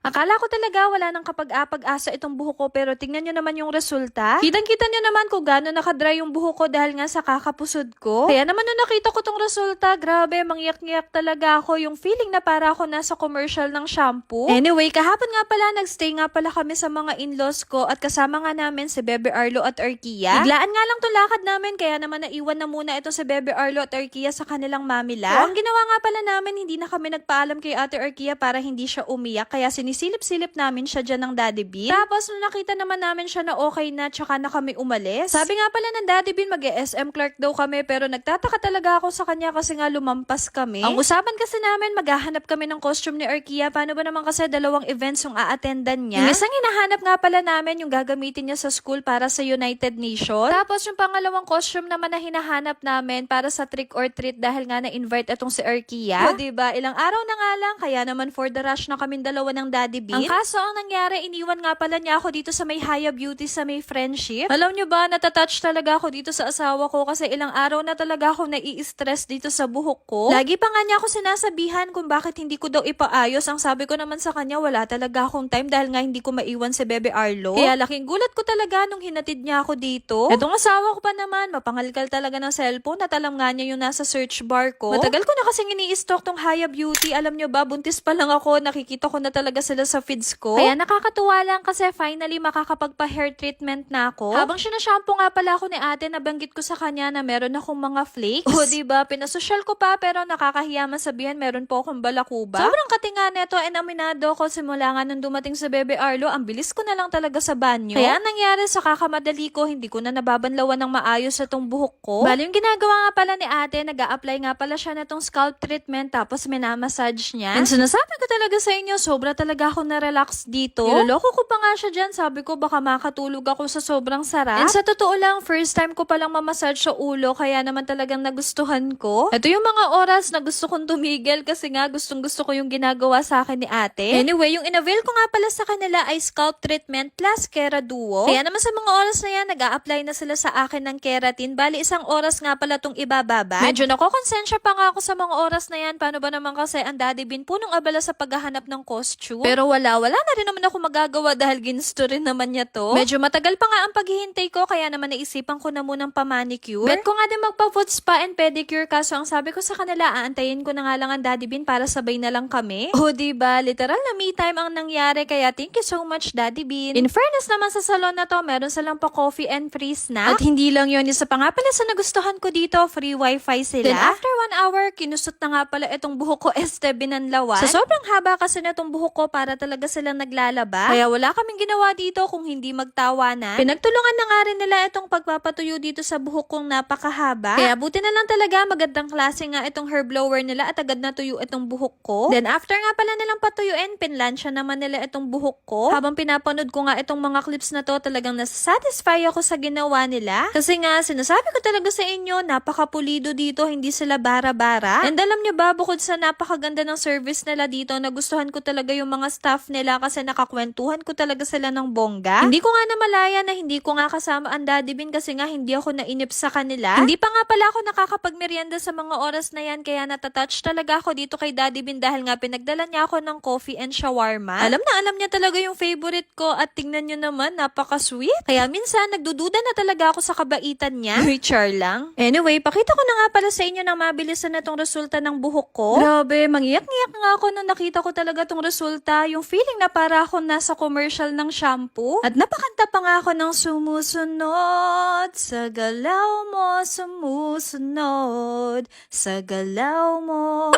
Akala ko talaga wala nang kapag-apag-asa itong buhok ko pero tingnan nyo naman yung resulta. Kitang-kita nyo naman kung gaano nakadry yung buhok ko dahil nga sa kakapusod ko. Kaya naman nung nakita ko tong resulta, grabe, mangyak-ngyak talaga ako. Yung feeling na para ako nasa commercial ng shampoo. Anyway, kahapon nga pala, nagstay nga pala kami sa mga in-laws ko at kasama nga namin si Bebe Arlo at Arkia. Biglaan nga lang tong lakad namin kaya naman naiwan na muna ito si Bebe Arlo at Arkia sa kanilang mamila. So, ang ginawa nga pala namin, hindi na kami nagpaalam kay Ate Arkia para hindi siya umiyak. Kaya sinisilip-silip namin siya dyan ng Daddy Bean. Tapos, nung nakita naman namin siya na okay na, tsaka na kami umalis. Sabi nga pala ng Daddy Bean, mag-SM Clark daw kami, pero nagtataka talaga ako sa kanya kasi nga lumampas kami. Ang usapan kasi namin, maghahanap kami ng costume ni Arkia. Paano ba naman kasi dalawang events yung a-attendan niya? Yung isang hinahanap nga pala namin, yung gagamitin niya sa school para sa United Nations. Tapos, yung pangalawang costume naman na hinahanap namin para sa trick or treat dahil nga na-invite itong si Arkia. O, diba? Ilang araw na nga lang, kaya naman for the rush na kaming dalawa ng Daddy Bean. Ang kaso, ang nangyari, iniwan nga pala niya ako dito sa may Haya Beauty sa may friendship. Alam niyo ba, natatouch talaga ako dito sa asawa ko kasi ilang araw na talaga ako nai-stress dito sa buhok ko. Lagi pa nga niya ako sinasabihan kung bakit hindi ko daw ipaayos. Ang sabi ko naman sa kanya, wala talaga akong time dahil nga hindi ko maiwan si Bebe Arlo. Kaya laking gulat ko talaga nung hinatid niya ako dito. Etong asawa ko pa naman, mapangalkal talaga ng cellphone. Natalam nga niya yung nasa search bar ko. Matagal ko na kasing ini-stalk tong Haya Beauty. Alam niyo ba, buntis pa lang ako, nakikita ko na talaga sila sa feeds ko. Kaya nakakatuwa lang kasi finally makakapagpa-hair treatment na ako. Habang sinashampoo nga pala ako ni ate, nabanggit ko sa kanya na meron akong mga flakes. O diba, pinasosyal ko pa pero nakakahiya masabihan meron po akong balakuba. Sobrang katinga neto and aminado ko simula nga nung dumating sa Bebe Arlo, ang bilis ko na lang talaga sa banyo. Kaya nangyari sa kakamadali ko, hindi ko na nababanlawan ng maayos sa tong buhok ko. Bali yung ginagawa nga pala ni ate, nag-a-apply nga pala siya na tong scalp treatment tapos minamassage niya. And sinasabi ko talaga sa inyo, sobra talaga ako na-relax dito. Niloloko ko pa nga siya dyan, sabi ko baka makatulog ako sa sobrang sarap. And sa totoo lang, first time ko palang mamassage sa ulo, kaya naman talagang nagustuhan ko. Ito yung mga oras na gusto kong tumigil kasi nga gustong gusto ko yung ginagawa sa akin ni ate. Anyway, yung inavail ko nga pala sa kanila ay scalp treatment plus Kera Duo. Kaya naman sa mga oras na yan, nag-a-apply na sila sa akin ng keratin. Bali, isang oras nga pala tong ibababa. Medyo nakokonsensya pa nga ako sa mga oras na yan. Paano ba naman kasi ang Daddy Bean punong abala sa paghahanap ng costume? Pero wala na rin naman ako magagawa dahil ginusto rin naman niya to. Medyo matagal pa nga ang paghihintay ko kaya naman naisipan ko na munang pa-manicure. Bet ko nga din magpa-foot spa and pedicure kaso ang sabi ko sa kanila, aantayin ko na nga lang ang Daddy Bean para sabay na lang kami. O diba, literal na me time ang nangyari kaya thank you so much Daddy Bean. In fairness naman sa salon na to, meron silang pa coffee and free snack. At hindi lang yun, isa pa nga pala sa nagustuhan ko dito, free wifi sila. Then after 1 hour, kinusot na nga pala itong buhok ko binanlawan. Sa sobrang haba kasi na itong buhok ko para talaga silang naglalaba. Kaya wala kaming ginawa dito kung hindi magtawanan. Pinagtulungan na nga rin nila itong pagpapatuyo dito sa buhok kong napakahaba. Kaya buti na lang talaga magandang klase nga itong hair blower nila at agad natuyo itong buhok ko. Then after nga pala nilang patuyuin, pinlansya naman nila itong buhok ko. Habang pinapanood ko nga itong mga clips na to, talagang nasasatisfy ako sa ginawa nila. Kasi nga, sinasabi ko talaga sa inyo, napakapulido dito, hindi sila bara-bara. And alam nyo ba, bukod sa napakaganda ng service nila dito, nagustuhan ko talaga yung mga staff nila kasi nakakwentuhan ko talaga sila ng bongga. Hindi ko nga namalaya na hindi ko nga kasama ang Daddy Bean kasi nga hindi ako nainip sa kanila. Hindi pa nga pala ako nakakapagmerienda sa mga oras na yan kaya natatouch talaga ako dito kay Daddy Bean dahil nga pinagdala niya ako ng coffee and shawarma. Alam na alam niya talaga yung favorite ko at tingnan nyo naman, napaka-sweet. Kaya minsan, nagdududa na talaga ako sa kabaitan niya. Uy, char lang. Anyway, pakita ko na nga pala sa inyo ng mabilisan na tong resulta ng buhok ko. Grabe, mangiyak-ngiyak nga ako nung nakita ko talaga tong resulta. Yung feeling na para ako nasa commercial ng shampoo. At napakanta pa nga ako ng sumusunod sa galaw mo, sumusunod sa galaw mo.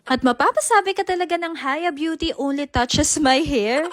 At mapapasabi ka talaga ng Haya Beauty only touches my hair.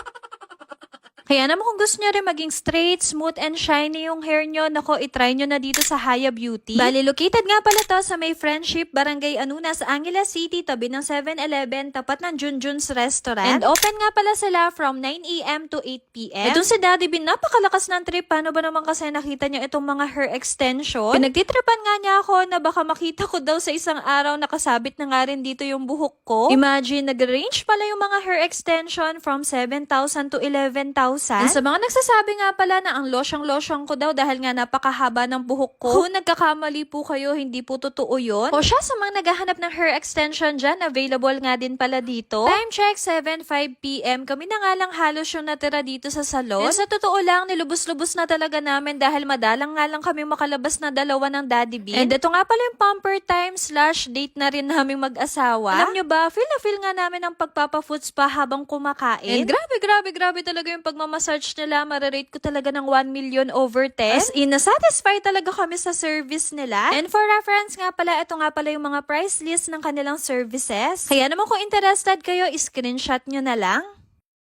Kaya naman kung gusto nyo rin maging straight, smooth, and shiny yung hair nyo, nako, itry nyo na dito sa Haya Beauty. Bali, located nga pala to sa may Friendship, Barangay Anunas, Angeles City, tabi ng 7-Eleven, tapat ng Junjun's Restaurant. And open nga pala sila from 9 a.m. to 8 p.m. Itong si Daddy Bean, napakalakas ng trip. Paano ba naman kasi nakita nyo itong mga hair extension? Pinagtitripan nga niya ako na baka makita ko daw sa isang araw nakasabit na nga rin dito yung buhok ko. Imagine, nag-range pala yung mga hair extension from 7,000 to 11,000. And sa mga nagsasabi nga pala na ang losyang-losyang ko daw dahil nga napakahaba ng buhok ko, kung nagkakamali po kayo, hindi po totoo yun. O siya, sa mga naghahanap ng hair extension dyan, available nga din pala dito. Time check, 7:05 p.m. Kami na nga lang halos yung natira dito sa salon. And sa totoo lang, nilubos-lubos na talaga namin dahil madalang nga lang kami makalabas na dalawa ng Daddy Bean. And ito nga pala yung pamper time / date na rin naming mag-asawa. Alam nyo ba, feel na feel nga namin ang pagpapa-foods pa habang kumakain. And grabe talaga yung pagmamassage nila. Mararate ko talaga ng 1 million over 10. As in, nasatisfy talaga kami sa service nila. And for reference nga pala, ito nga pala yung mga price list ng kanilang services. Kaya naman kung interested kayo, screenshot nyo na lang.